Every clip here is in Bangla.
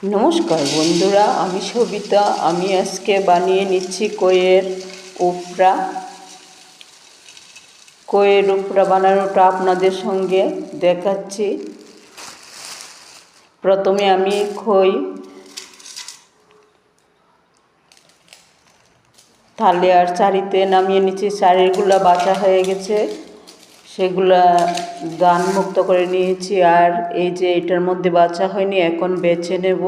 নমস্কার বন্ধুরা, আমি সবিতা। আমি আজকে বানিয়ে নিচ্ছি কইয়ের উপরা। কইয়ের উপরা বানানোটা আপনাদের সঙ্গে দেখাচ্ছি। প্রথমে আমি খই থালে আর চারিতে নামিয়ে নিচ্ছি। চারিগুলা বাছা হয়ে গেছে, সেগুলা দান মুক্ত করে নিয়েছি। আর এই যে এটার মধ্যে বাছা হয়নি, এখন বেছে নেব।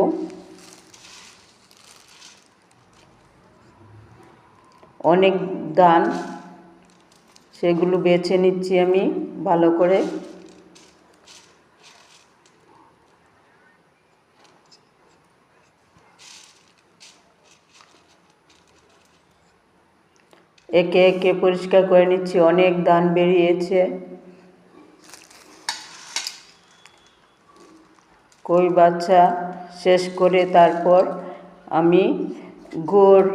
অনেক দান, সেগুলো বেছে নিচ্ছি আমি ভালো করে। একে একে পরিষ্কার করে নিচ্ছি, অনেক দান বেরিয়েছে। কই বাছা শেষ করে তারপর আমি গুড়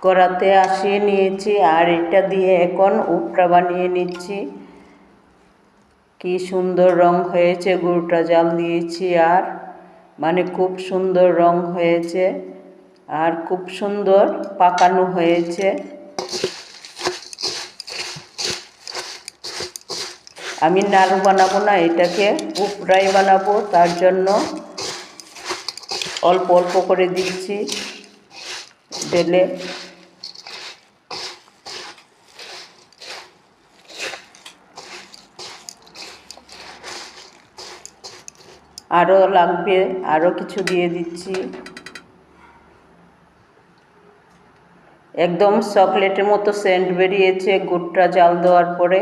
কড়াতে আসিয়ে নিয়েছি, আর এটা দিয়ে এখন উপরা বানিয়ে নিচ্ছি। কি সুন্দর রং হয়েছে, গুড়টা জাল দিয়েছি, আর খুব সুন্দর রং হয়েছে, আর খুব সুন্দর পাকানো হয়েছে। আমি নাড়ু বানাবো না, এটাকে উপরাই বানাবো। তার জন্য অল্প অল্প করে দিচ্ছি ঢেলে। আরও লাগবে, আরও কিছু দিয়ে দিচ্ছি। একদম চকলেটের মতো সেন্ট বেরিয়েছে গুড়টা জাল দেওয়ার পরে।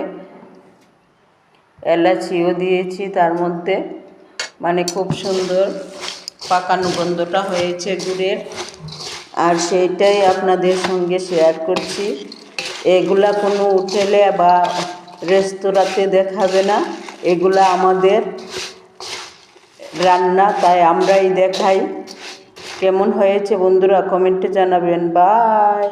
এলাচিও দিয়েছি তার মধ্যে, খুব সুন্দর পাকানো গন্ধটা হয়েছে গুড়ের। আর সেইটাই আপনাদের সঙ্গে শেয়ার করছি। এগুলা কোনো হোটেলে বা রেস্তোরাঁতে দেখাবে না, এগুলা আমাদের রান্না, তাই আমরাই দেখাই। কেমন হয়েছে বন্ধুরা কমেন্টে জানাবেন। বাই।